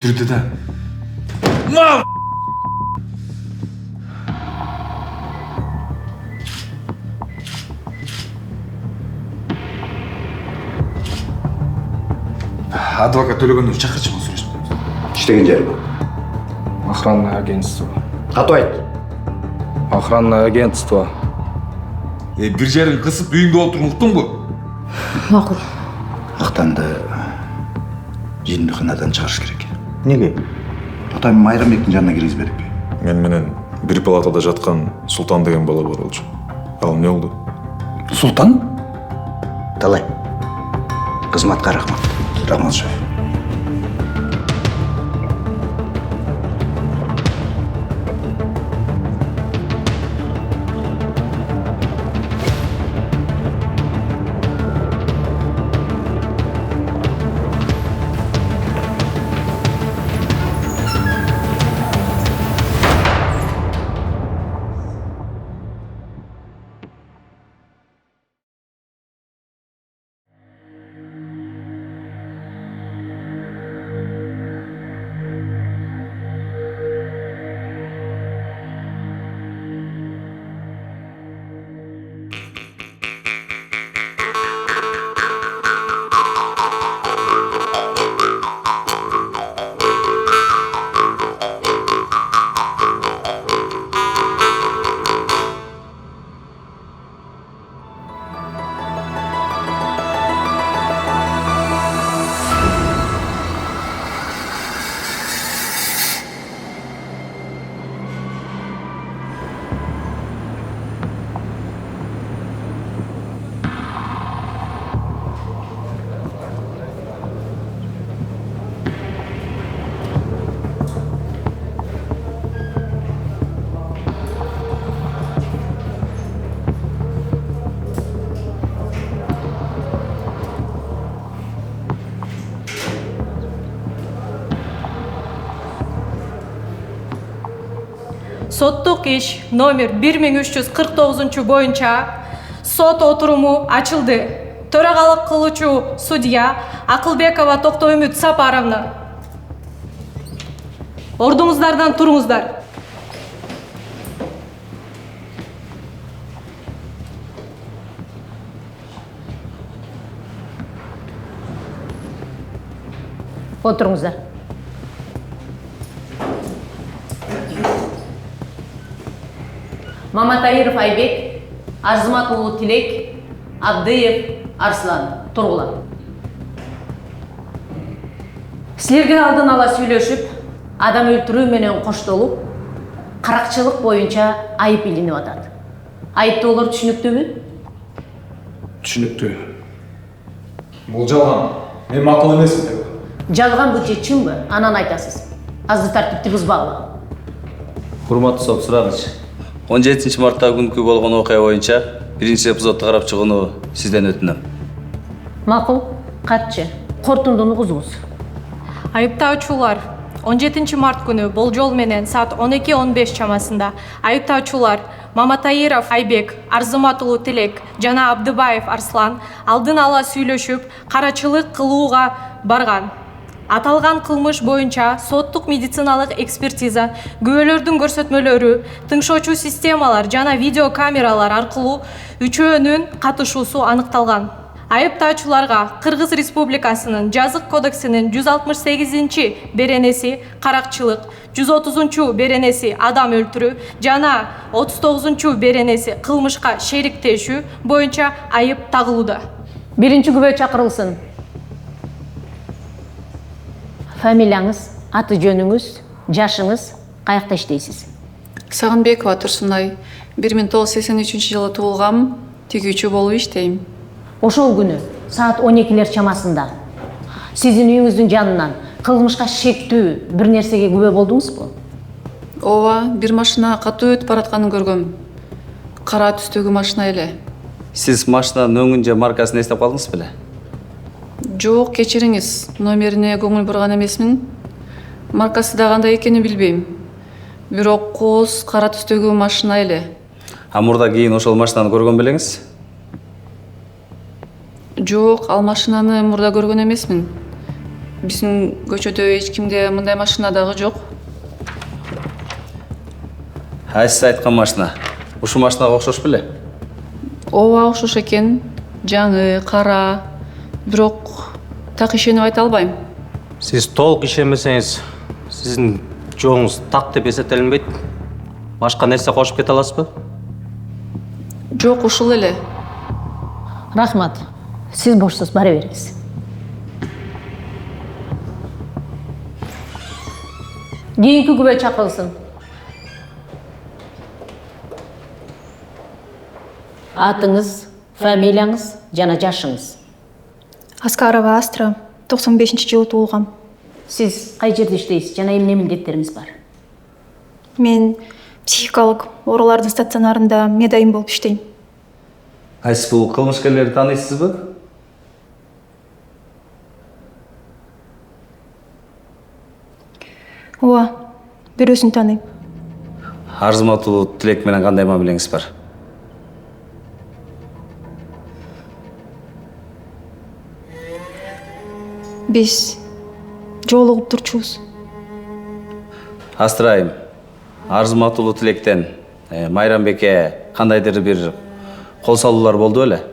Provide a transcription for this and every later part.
Жүрді да. Мал! Адвокат төлегенде шақыршы бұл сөйлесіп. İştegen жері бұл. Охранное агентство. Аты айт. Охранное агентство. Bir жерін қысып үйіңде отырып ұқтың ғой. Мақұл. Ақтанды жиынды қынадан шығарыш керек. Неге? Атайым Майрамбектің жанына кіргізбедік пе? Мен менен бір палатада жатқан Султан деген бала бар болчу. Ал не oldu? Султан? Талай. Қызматқа рахмат. Рамазжан. Соттук иш номер 1349 боюнча сот отуруму ачылды. Төрагалык кылуучу судья Акылбекова Токтоюмүт Сапаровна. Ордуңуздардан туруңуздар. Отырыңыздар. Маматайыров Айбек, Арзыматұлы Тилек, Абдыев Арслан. Тұрғыла. Сілерге алдын ала сөйлешіп, адам өлтірүү менен коштолуп, каракчылык боюнча айып илинип атат. Айыптоолор түшүнүктүүбү? Түшүнүктүү. Бул жалган. Мен макул эмесмин деп. Жалган бу же чынбы? Анан айтасыз. Азыр тартипти бузбагыла. Урматтуу сот, сурагыч. 17 мартта күнкү болгон окуя боюнча биринчи эпизодду карап чыгууну сизден өтүнөм. Макул, катчы. Кортундуну кузуңуз. Айыптаучулар 17 март күнү болжол менен саат 12:15 чамасында айыптаучулар Маматайыров Айбек, Арзыматулу Тилек жана Абдыбаев Арслан алдын ала сүйлөшүп, карачылык кылууга барган. Аталган кылмыш боюнча соттук медициналык экспертиза, күбөлөрдүн көрсөтмөлөрү, тыңшоочу системалар жана видео камералар аркылуу үчөөнүн катышуусу аныкталган. Айыптаучуларга Кыргыз Республикасынын Жазык кодексинин 168 беренеси каракчылык, 130 беренеси адам өлтүрүү жана 39 беренеси кылмышка шериктешүү боюнча айып тагылууда. Биринчи күбө чакырылсын. Фамилияңыз, аты жөнүңүз, жашыңыз, каякта иштейсиз? Сагынбекова Турсунай, 1983 жылы туулгам, тигүүчү болуп иштейм. Ошол күнү саат 12-лер чамасында сиздин үйүңүздүн жанынан кылмышка шектүү бир нерсеге күбө болдуңузбу? Ооба, бир машина катуу өтүп баратканын көргөм. Кара түстөгү машина эле. Сиз машинанын өңүн же маркасын эстеп калдыңыз беле? Жок, кечириңиз, номерине көңүл бурган эмесмин. Маркасы да кандай экенин билбейм. Бирок кооз кара түстөгү машина эле. А мурда кийин ошол машинаны көргөн белеңиз? Жок, ал машинаны мурда көргөн эмесмин. Биздин көчөдө эч кимде мындай машина дагы жок. Сиз айткан машина. Ушу машинага окшош беле? Ооба окшош экен. Жаңы, кара. Бирок так ишенип айта албайм. Сиз толук ишенбесеңиз, сиздин жооңуз так деп эсептелинбейт. Башка нерсе кошуп кете аласызбы? Жок, ушул эле. Рахмат. Сиз бошсуз, бара бериңиз. Кийинки күбө чакырылсын. Атыңыз, фамилияңыз жана жашыңыз. Аскарова Астра, 95-жылы туулгам. Сиз кай жерде иштейсиз жана эмне милдеттериңиз бар? Мен психикалык оорулардын стационарында медайым болуп иштейм. Сиз бул кылмышкерлерди тааныйсызбы? Ооба, бирөөсүн тааныйм. Арзыматулуу Тилек менен кандай мамилеңиз бар? Биз жолугуп турчубуз. Астырайым. Арзыматулуу Тилектен Майрамбекке кандайдыр бир кол салуулар болду беле?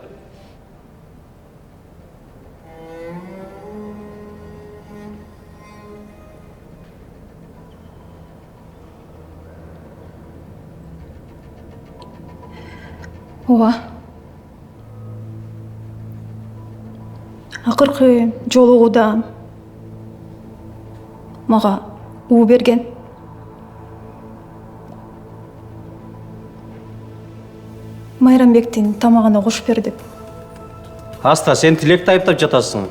Ооба. Акыркы жолугууда мага уу берген. Майрамбектин тамагына кошуп бер деп. Аста, сен Тилекти айыптап жатасың.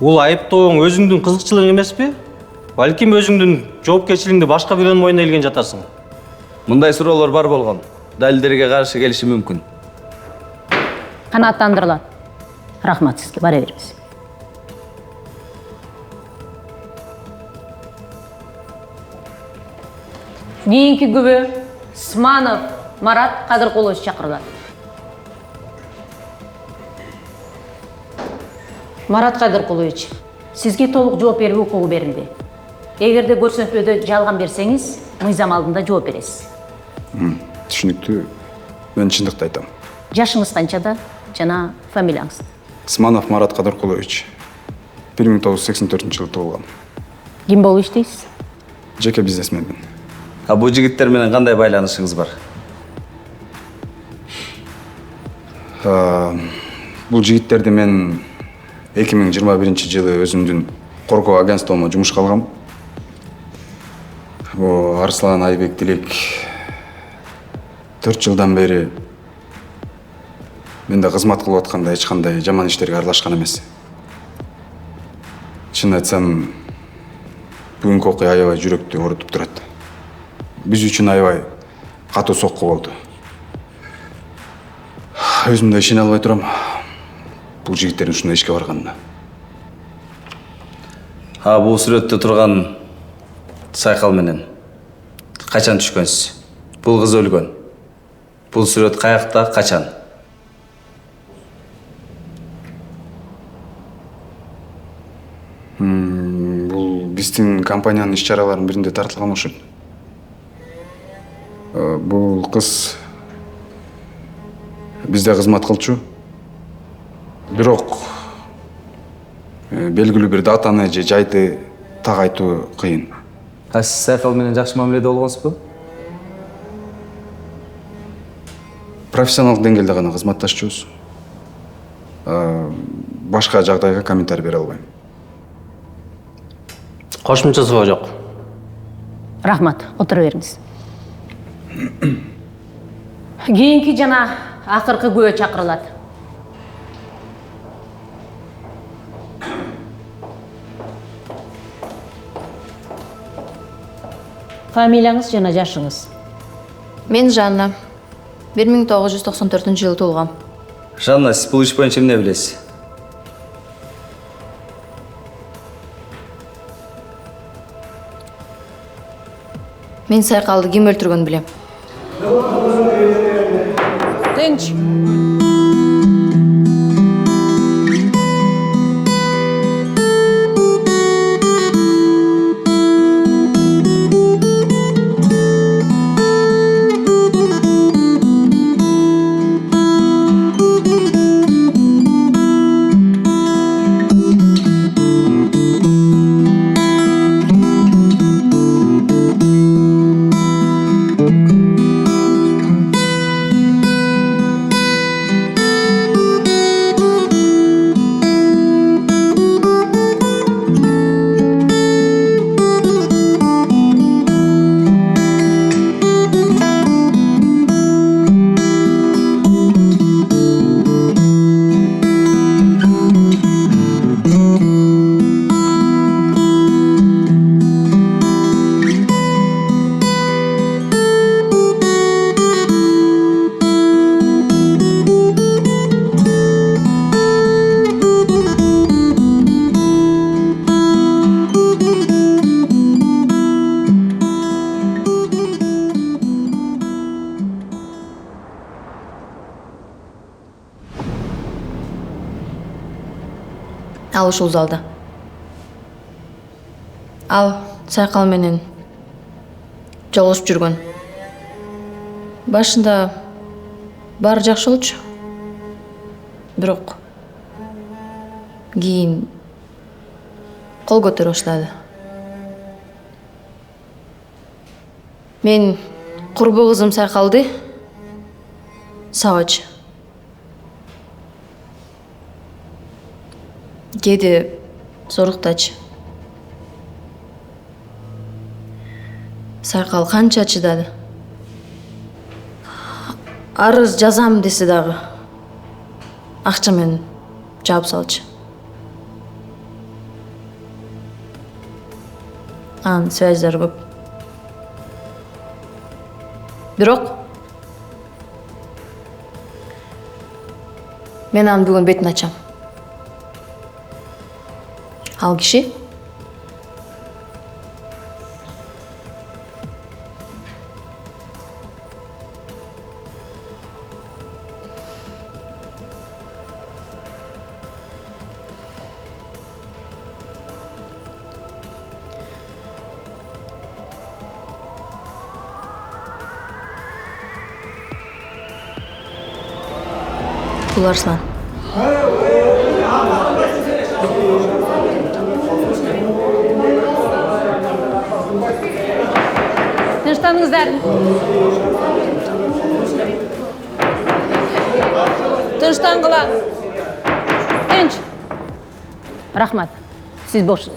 Бул айыптооң өзүңдүн кызыкчылыгың эмеспи? Балким өзүңдүн жоопкерчилигиңди башка бирөөнүн мойнуна илген жатасың. Мындай суроолор бар болгон. Далилдерге каршы келиши мүмкүн. Канааттандырылат. Рахмат сизге, бара бериңиз. Кийинки күбө Сманов Марат Кадыркулович чакырылат. Марат Кадыркулович, сизге толук жооп берүү укугу берилди. Эгерде көрсөтмөдө жалган берсеңиз, мыйзам алдында жооп бересиз. Түшүнүктүү. Мен чындыкты айтам. Жашыңыз канчада жана фамилияңыз? Сманов Марат Кадыркулович. 1984-жылы туулган. Ким болуп иштейсиз? Жеке бизнесменмин. Бул жигиттер менен кандай байланышыңыз бар? Бул жигиттерди мен 2021-жылы өзүмдүн коргоо агентствомо жумушка алгам. Бул Арслан Айбек Тилек 4 жылдан бери менде кызмат кылып атканда эч кандай жаман иштерге аралашкан эмес. Чын айтсам, бүгүнкү окуя аябай жүрөктү оорутуп турат. Биз үчүн аябай катуу сокку болду. Өзүм да ишене албай турам бул жигиттердин ушундай ишке барганына. Бул сүрөттө турган Сайкал менен качан түшкөнсүз? Бул кыз өлгөн. Бул сүрөт каякта, качан? Бул биздин компаниянын иш-чараларынын биринде тартылган окшойт. Бул кыз бизде кызмат кылчу. Бирок белгилүү бир датаны же жайды так айтуу кыйын. Сиз Сайкал менен жакшы мамиледе болгонсузбу? Профессионалдык деңгээлде гана кызматташчубуз. Башка жагдайга комментарий бере албайм. Кошумча суроо жок. Рахмат, отура бериңиз. Кийинки жана акыркы күбө чакырылат. Фамилияңыз жана жашыңыз? Мен Жанна. 1994-жылы туулгам. Жанна, сиз бул иш боюнча эмне билесиз? Мен Сайкалды ким өлтүргөнүн билем. Тынч. Ал ушул залда. Ал Сайкал менен жолугушуп жүргөн. Башында баары жакшы болчу. Бирок кийин кол көтөрө баштады. Мен курбу кызым Сайкалды сабачы. Кээде зоруктачы. Сайкал канча чыдады. Арыз жазам десе дагы акча менен жаап салчы. Анын связьдары көп. Бирок мен анын бүгүн бетин ачам. Ал киши Бул Арслан. Тынчтаныңыздар. Тынчтангыла. Тынч. Рахмат. Сиз бошсуз.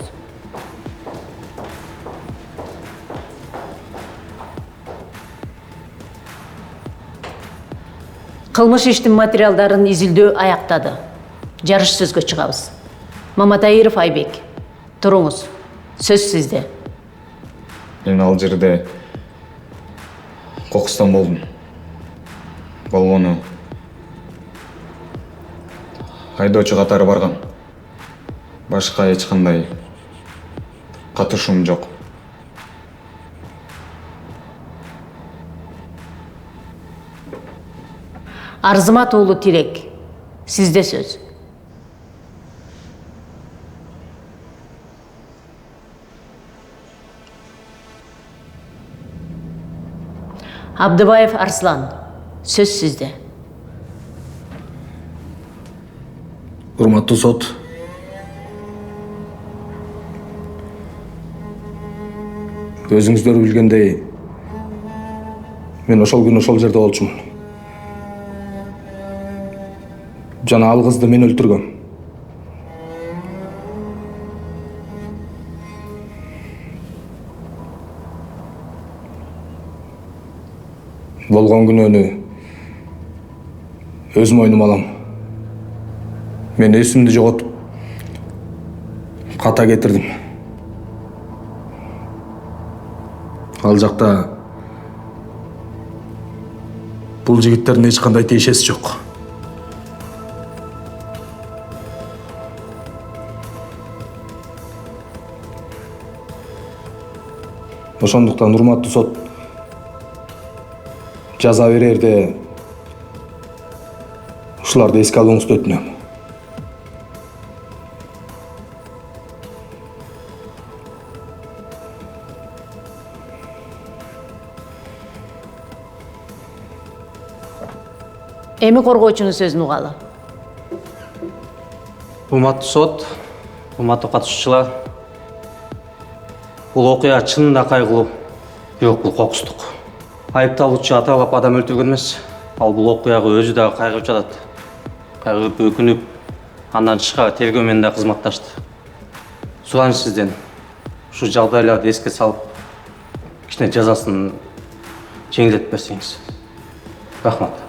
Кылмыш иштин материалдарын изилдөө аяктады. Жарыш сөзгө чыгабыз. Маматайыров Айбек, туруңуз. Сөз сизде. Мен ал жерде кокустан болдум. Болгону айдоочу катары барган. Башка эч кандай катышуум жок. Арзымат уулу Тилек, сизде сөз. Абдыбаев Арслан, сөз сизде. Урматтуу сот, өзүңүздөр билгендей, мен ошол күнү ошол жерде болчумун. Жана ал кызды мен өлтүргөм. Болгон күнөөнү өз мойнума алам. Мен эсимди жоготуп ката кетирдим. Ал жакта бул жигиттердин эч кандай тиешеси жок. Ошондуктан урматтуу сот, жаза берерде ушуларды эске алууңузду өтүнөм. Эми коргоочунун сөзүн угалы. Урматтуу сот, урматтуу катышуучулар, бул окуя чынында кайгылуу, бирок бул кокустук. Айыпталуучу аталап адам өлтүргөн эмес. Ал бул окуяга өзү дагы кайгырып жатат. Кайгырып өкүнүп, андан тышкары тергөө менен да кызматташты. Сураныш сизден, ушу жагдайларды эске салып, кичине жазасын жеңилдетип берсеңиз. Рахмат.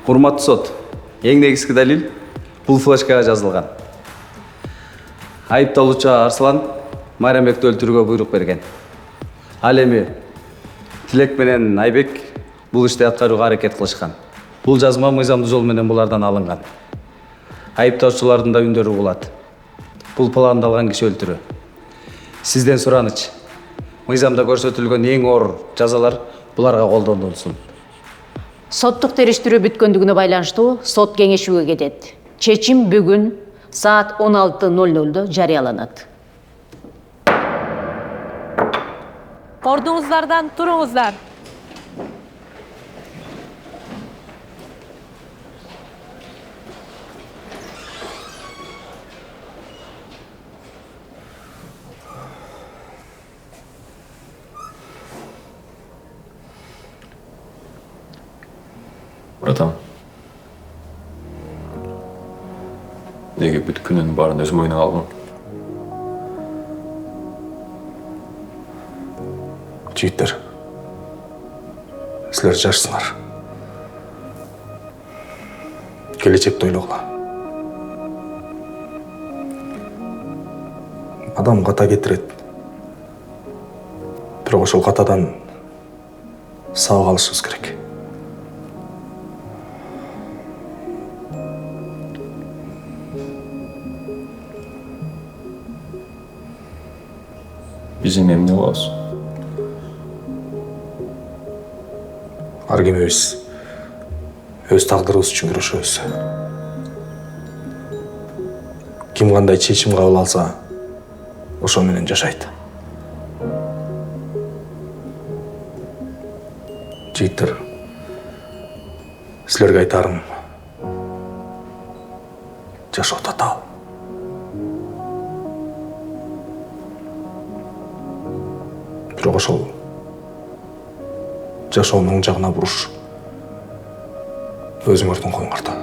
Урматтуу сот, эң негизги далил бул флешкага жазылган. Айыпталуучу Арслан Майрамбекти өлтүрүүгө буйрук берген. Ал эми Тилек менен Айбек бул ишти аткарууга аракет кылышкан. Бул жазма мыйзамдуу жол менен булардан алынган. Айыптоочулардын да үндөрү угулат. Бул пландалган киши өлтүрүү. Сизден сураныч, мыйзамда көрсөтүлгөн эң оор жазалар буларга колдонулсун. Соттук териштирүү бүткөндүгүнө байланыштуу сот кеңешүүгө кетет. Чечим бүгүн saat 16:00'da жарыяланат. Ордуңуздардан туруңуздар. Братан. Неге бүт күннің барын өз мойныңа алдың? Жігіттер, сілер жашсыңар. Келечекті ойлағыла. Адам қата кетіреді. Бірақ ошол қатадан сау қалышыңыз керек. Biz emni olasın. Ар кемебиз өз тагдырыбыз үчүн күрөшөбүз. Ким кандай чечим кабыл алса, ошо менен жашайт. Жигиттер, силерге айтарым, жашоо татаал. Бирок ошол жашоонун жагына буруш өзүңөрдүн колуңарда.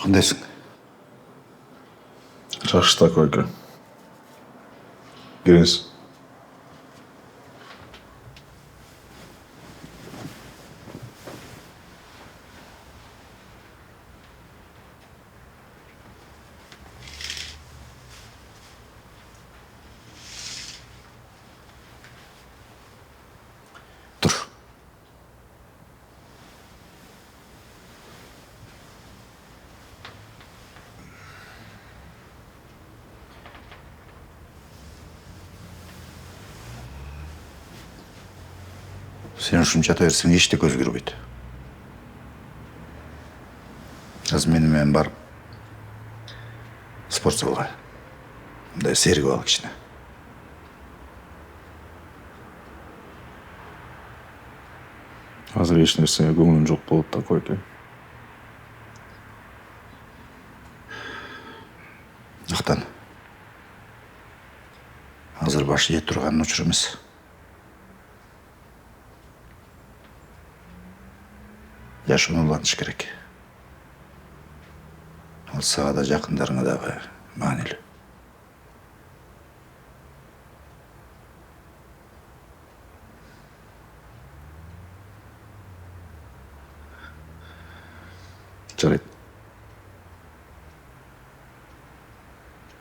Кандайсың? Жакшы койка. Кириңиз. Тур. Sen ушунча жата берсең эчтеке өзгөрбөйт. Азыр менен барып спорт залга. Мындай сергип ал кичине. Азыр эч нерсеге көңүлүм жок болот да койка. Актан. Азыр баш ийе турган учур эмес. Жашоону улантыш керек. Ал сага да жакындарыңа дагы маанилүү. Жарайт.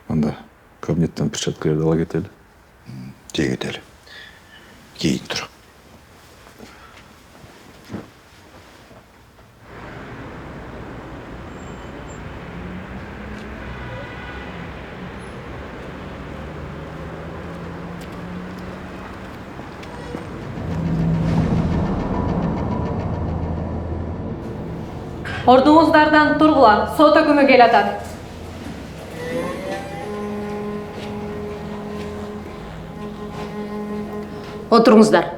Анда Кабинеттен перчаткаларды ала кетели. Же кетели. Кийин тур. Ордуңуздардан тургула, сот өкүмү келатат. Отуруңуздар.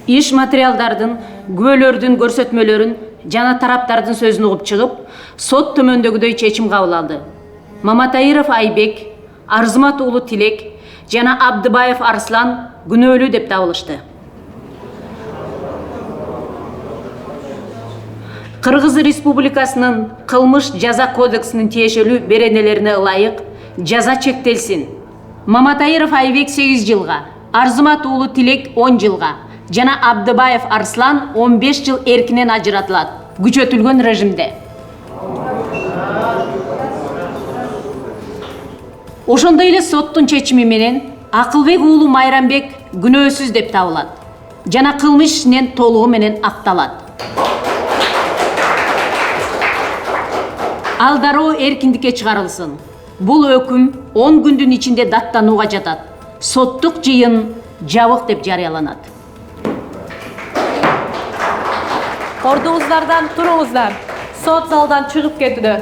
Иш материалдардын, күбөлөрдүн көрсөтмөлөрүн жана тараптардын сөзүн угуп чыгып, сот төмөндөгүдөй чечим кабыл алды. Маматайыров Айбек, Арзымат уулу Тилек жана Абдыбаев Арслан күнөөлүү деп табылышты. Кыргыз Республикасынын кылмыш жаза кодексинин тиешелүү беренелерине ылайык жаза чектелсин. Маматайыров Айбек 8 жылга, Арзымат уулу Тилек 10 жылга жана Абдыбаев Арслан 15 жыл эркинен ажыратылат, күчөтүлгөн режимде. Ошондой эле соттун чечими менен Акылбек уулу Майрамбек күнөөсүз деп табылат жана кылмыш ишинен толугу менен акталат. Ал дароо эркиндикке чыгарылсын. Бул өкүм 10 күндүн ичинде даттанууга жатат. Соттук жыйын жабык деп жарыяланат. Ордуңуздардан туруңуздар. Сот залдан чыгып кетүүдө.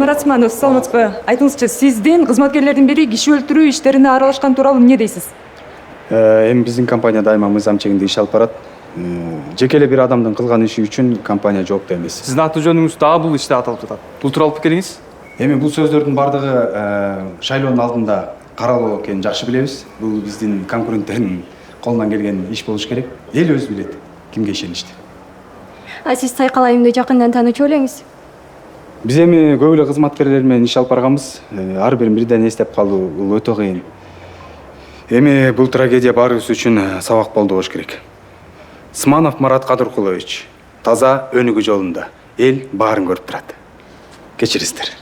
Марат Сманов, саламатсызбы? Айтыңызчы, сиздин кызматкерлердин бири киши өлтүрүү иштерине аралашкан тууралуу эмне дейсиз? Эми биздин компания дайыма мыйзам чегинде иш алып барат. Жеке эле бир адамдын кылган иши үчүн компания жоопту эмес. Сиздин аты жөнүңүз дагы бул иште аталып жатат. Бул тууралуу пикириңиз? Эми бул сөздөрдүн бардыгы шайлоонун алдында каралуу экенин жакшы билебиз. Бул биздин конкуренттердин колунан келген иш болуш керек. Эл өзү билет кимге ишеничти. Сиз Сайкал айымды жакындан таанычу белеңиз? Биз эми көп эле кызматкерлер менен иш алып барганбыз. Ар бирин бирден эстеп калуу бул өтө кыйын. Эми бул трагедия баарыбыз үчүн сабак болду болуш керек. Сманов Марат Кадыркулович таза өнүгүү жолунда. Эл баарын көрүп турат. Кечириңиздер.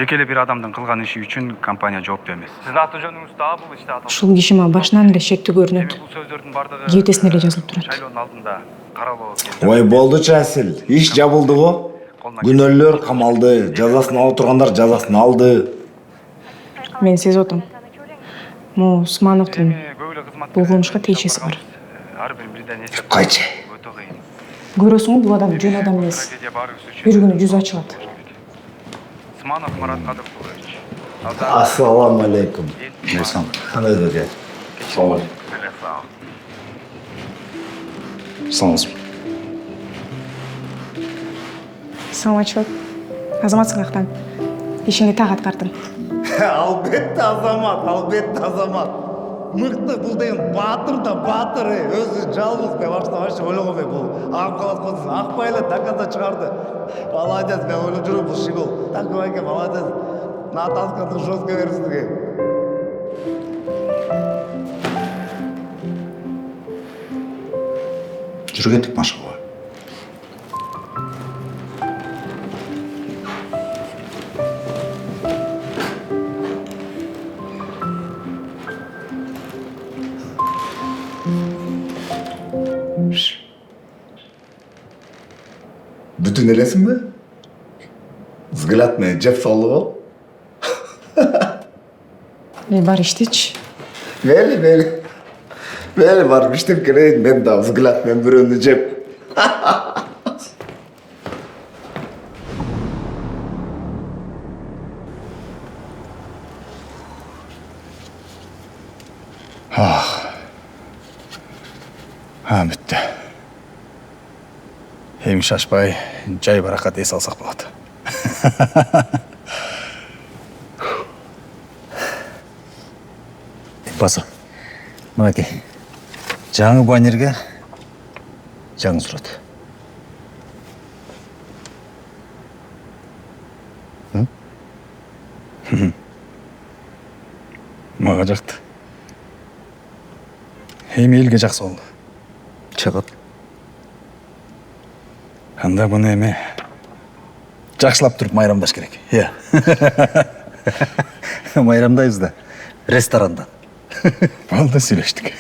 Жеке эле бир адамдын кылган иши үчүн компания жоопту эмес. Сиздин аты жөнүңүз дагы бул иште аталып. Ушул киши мага башынан эле шектүү көрүнөт. Бул сөздөрдүн бардыгы Кеудесине эле жазылып турат. шайлоонун алдында каралуу. Ой, болду Часил. Иш жабылдыбы? Күнөөлөр камалды, жазасын алып тургандар жазасын алды. Мен сезип атам. Могу Усмановдун бул кылмышка тиешеси бар. Кайчы? Көрөсүңбү, бул адам жөн адам эмес. Бир күнү жүзү ачылат. Сманов Марат Кадыркулович. Ассаламу алейкум. Мейсам. Кандай деле? Sağ ol. Sağ Саламатчылык. Азаматсың Актан. Ишиңди так аткардың. Албетте азамат, албетте азамат. Мыкты бул деген батыр да батыр, өзү жалгыз мен баштабашы ойлогонбой бул. Ам калаткан акпайлы доказа чыгарды. Молодец, мен ойлоп жүрөм бул шигол. Такой экен, молодец. Натасканы жестко берсизге. Жүргендік машыға. Бүтін элесің бе? Взгляд мен жеп салды бол. Бар иштечи. Бели барып иштеп келейин, мен да взгляд мен бирөөнү жеп. Бүтті. Эми шашпай, жай баракат эс алсак болот. Басыр, мынакей. Жаңы баннерге жаңы сурат. Мага жакты. Эми элге жаксы болду. Чыгат. Анда буну эми жакшылап туруп майрамдаш керек. Иә. Майрамдайбыз да ресторандан. Болду, сүйлөштүк.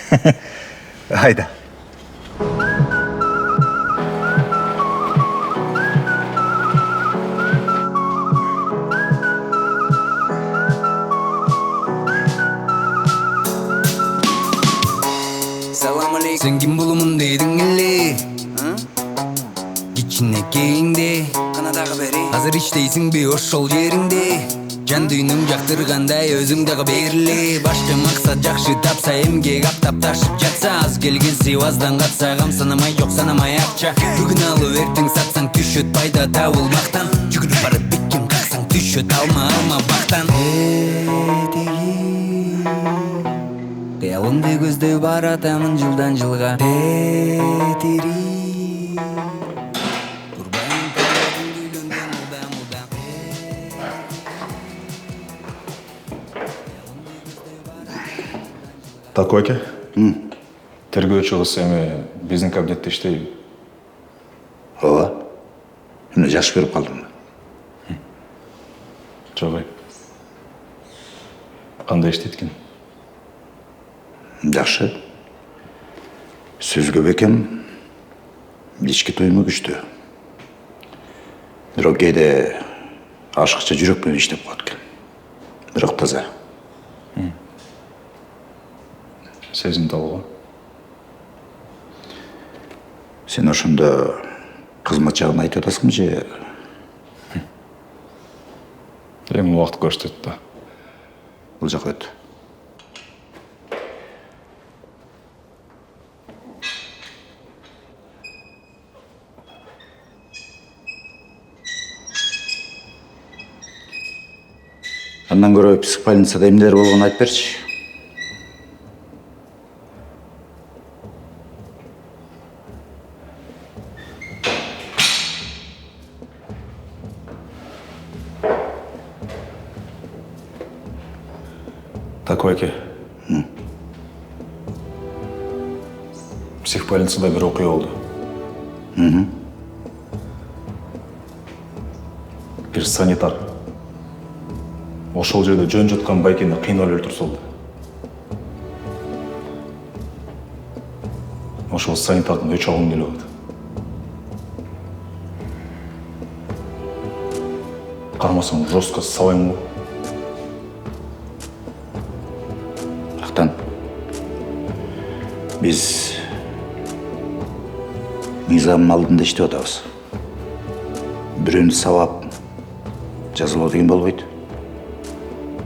Айда. Салам алейкум. Сен ким болумун дедиң эле? Кичинекейиңде канадагы бери. Азыр иштейсиңби ошол жериңде? Жан дүйнүң жактыргандай өзүң дагы бериле. Башкы максат жакшы тапса эмгек аптап ташып жатса, аз келген сыйбаздан катса гам санамай жок санамай акча. Бүгүн алып эртең сатсаң түшөт пайда табылмактан. Жүгүрүп барып биккем каксаң түшөт алма бактан. Кыялымды көздөй баратамын жылдан жылга. Такой эке? Тергөөчү кыз эми биздин кабинетте иштейби? Ооба. Мына жаш көрүп калдым. Жок. Кандай иштейт экен? Жакшы. Сөзгө бекем, ички туюму күчтүү. Бирок кээде ашыкча жүрөк менен иштеп коет экен. Бирок таза. Сезимтал. Сен ошондо кызмат жагын айтып атасыңбы же? Эми убакыт көрсөтөт да. Бул жака өт. Андан көрө психбольницада эмнелер болгонун айтып берчи. Такой эке. Психбольницада бир окуя болду. Бир санитар ошол жерде жөн жаткан байкени кыйнап өлтүрүп салды. Ошол санитардын өч алгым келип атат. Кармасаң жестко сабайм го. Актан. Биз мыйзамдын алдында иштеп атабыз. Бирөөнү сабап жазалоо деген болбойт.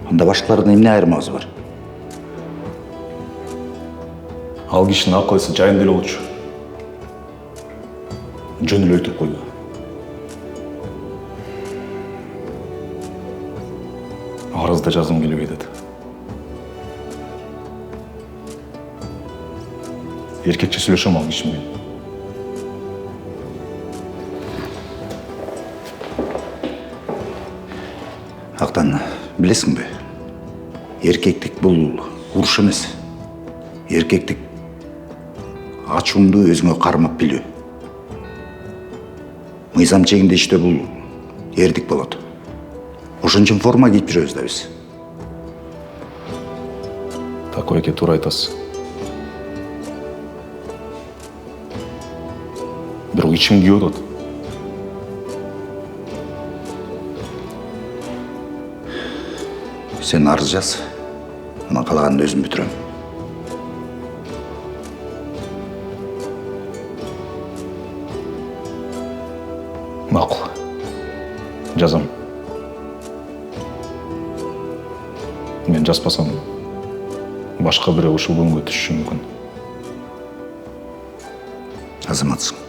Анда башкалардан эмне айырмабыз бар? Ал кишинин акыл эси жайында эле болчу. Жөн эле өлтүрүп койду. Арызда жазгым келбей атат. Эркекче сүйлөшөм ал киши менен. Ақтан, білесің бе? Еркектік бұл ұрыш емес. Еркектік ачуыңды өзіңе қармап білу. Мыйзам чегінде іште бұл ердік болады. Ошончун форма кийип жүрөбүз да биз. Такой эке, туура айтасыз. Бирок ичим күйүп атат. Сен арыз жаз, анан калаганын өзүм бүтүрөм. Макул. Жазам. Мен жазбасам, башка бирөө ушул күнгө түшүшү мүмкүн. Азаматсың.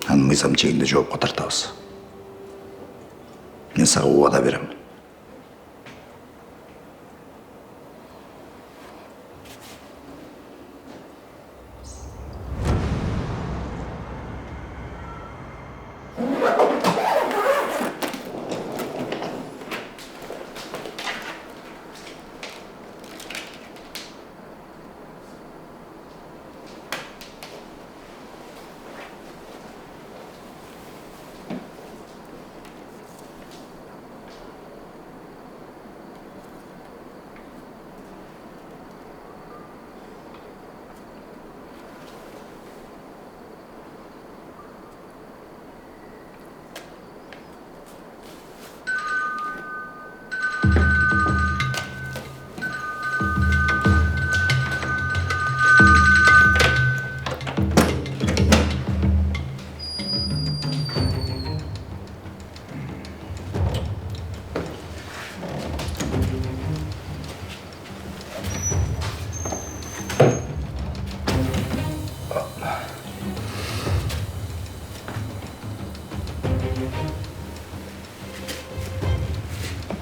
Анын мыйзам чегинде жоопко тартабыз. Мен сага убада берем.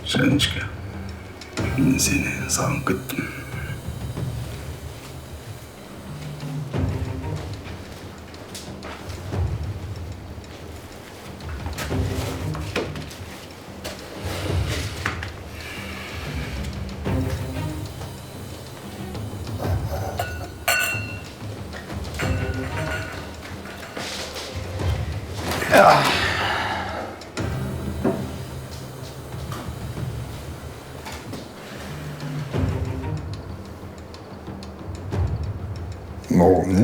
Женечка, мен сені сағынып кеттім. Ne?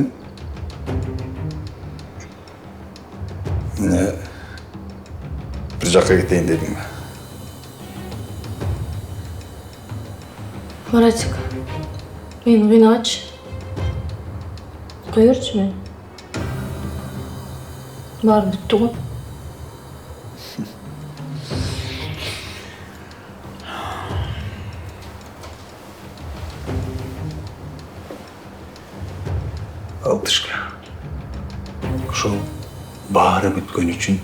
Ne? Bir жаққа кетейін дедің бе? Маратик, мен үйін ач. Қойыршы мен. Бары бүтті ғой. Алтышқа. Ошол баары бүткөн үчүн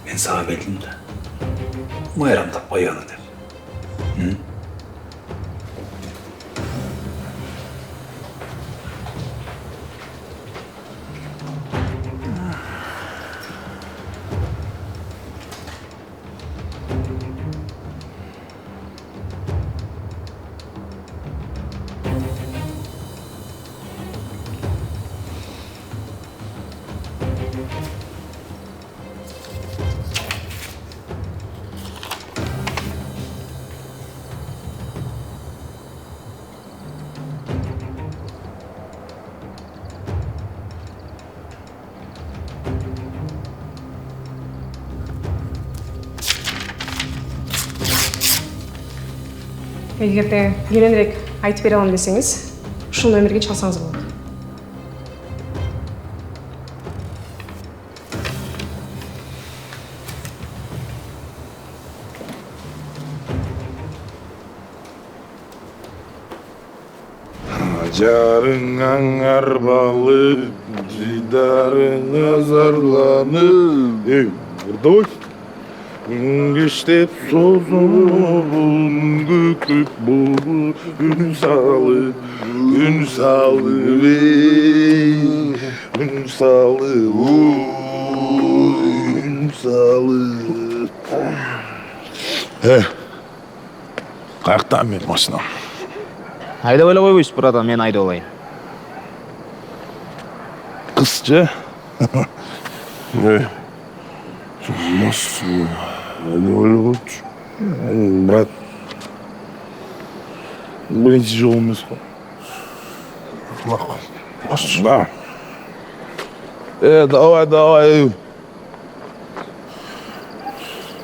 мен сага келдим да. Майрамдап коёну деп. Егерде кененирээк айтып бере алам десеңиз, ушул номерге чалсаңыз болот. Жарың аңарбалы, жидарың азарланып. Burada bak. Geçtep sozun göküp bulu gün salı bey gün salı gün salı. Қаяқтан мен машинам? Айдап ойлай қойбойсыз, братан, мен айдап олайын. Қысчы? Машина. Айдап ойлай қойшы. Брат, бірінші жол емес қой. Машина. Давай.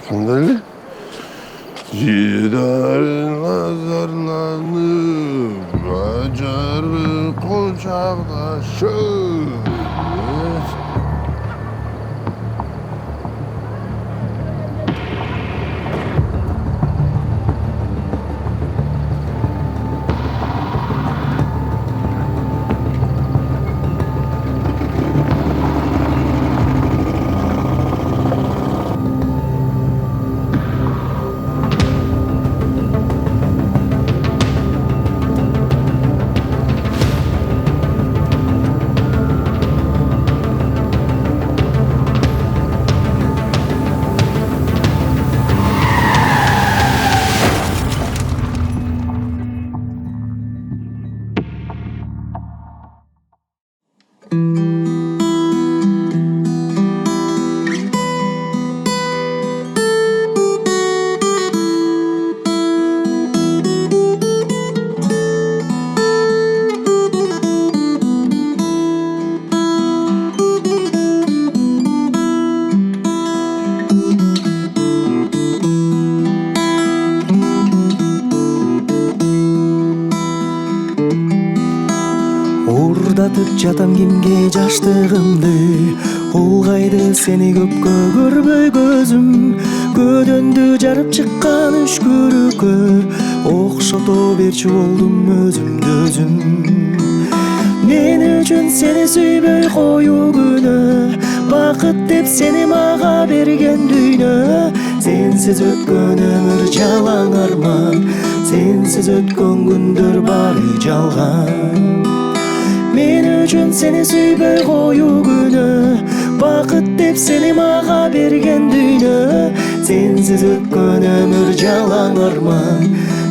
Қандай ли? Жидарың азарланып, ажары құшақташып. Уурдатып жатам кимге жаштыгымды, улгайды сени көпкө көрбөй көзүм. Көдөндү жарып чыккан үшкүрүккө окшото берчи болдум өзүмдү өзүм. Мен үчүн сени сүйбөй коюу күнөө, бакыт деп сени мага берген дүйнө. Сенсиз өткөн өмүр жалаң арман, сенсиз өткөн күндөр баары жалган. Мен үчүн сени сүйбөй коюу күнөө, бакыт деп сени мага берген дүйнө. Сенсиз өткөн өмүр жалаң арман,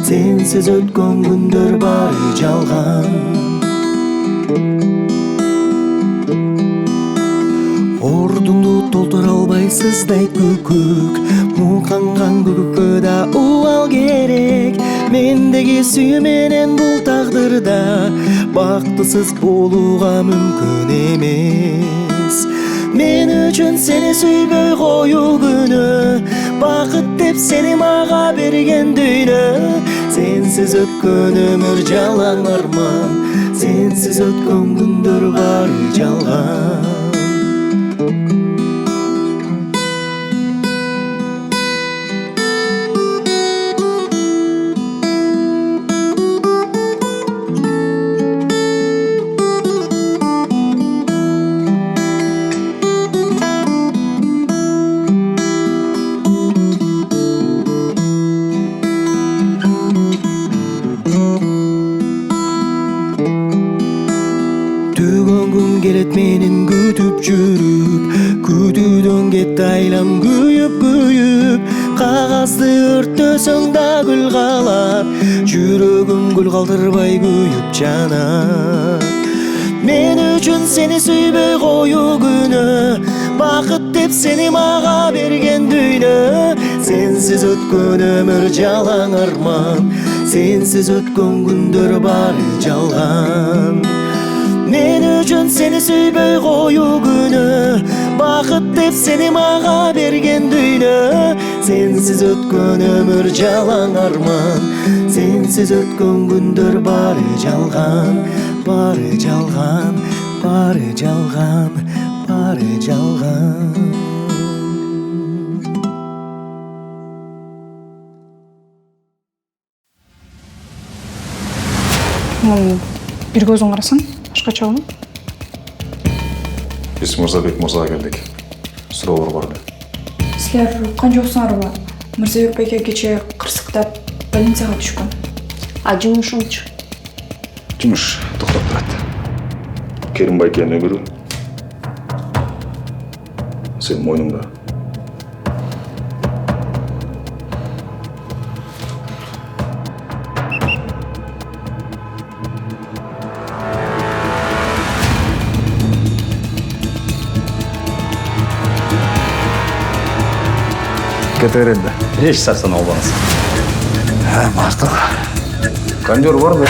сенсиз өткөн күндөр баары жалган. Ордуңду толтура албайсыздай күкүк, муканган күкүккө да убал керек. Мендеги сүйүү менен бул тагдырда бактысыз болууга мүмкүн эмес. Мен үчүн сени сүйбөй коюу күнөө, бакыт деп сени мага берген дүйнө. Сенсиз өткөн өмүр жалаң арман, сенсиз өткөн күндөр баары жалган. Келет менин күтүп жүрүп, күтүүдөн кетти айлам күйүп. Кагазды өрттөсөң да гүл калат, жүрөгүм гүл калтырбай күйүп жанат. Мен үчүн сени сүйбөй коюу күнөө, бакыт деп сени мага берген дүйнө. Сенсиз өткөн өмүр жалаң арман, сенсиз өткөн күндөр баары жалган. Мен үчүн сени сүйбөй коюу күнөө, бакыт деп сени мага берген дүйнө. Сенсиз өткөн өмүр жалаң арман, сенсиз өткөн күндөр баары жалган. Баары жалган, баары жалган, баары жалган. Бир көзүң карасаң, башкача болот. Биз Мырзабек мырзага келдик. Суроолор бар эле. Силер канчосуңарбы? Мырзабек байке кече кырсыктап больницага түшкөн. А жумушунчу? Жумуш токтоп турат. Керим байкенин өмүрү сенин мойнуңда. Кете берелди. Эч сарсан албаңыз. Мактал. Кондер барбы?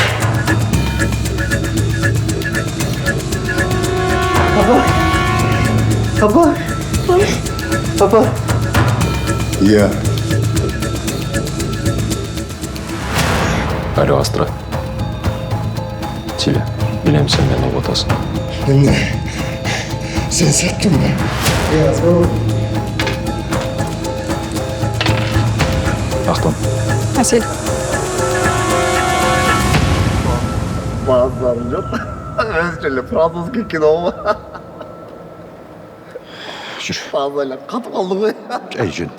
Папа. Иә. Алло, Астра. Тиле, билем сен мени угутасың. Эмне? Сен саттыңбы? Актан. Асел. Bazıları yok. Özçeli Fransız кино mu? Жүр. Bazıları katı kaldı mı? Ey жөн.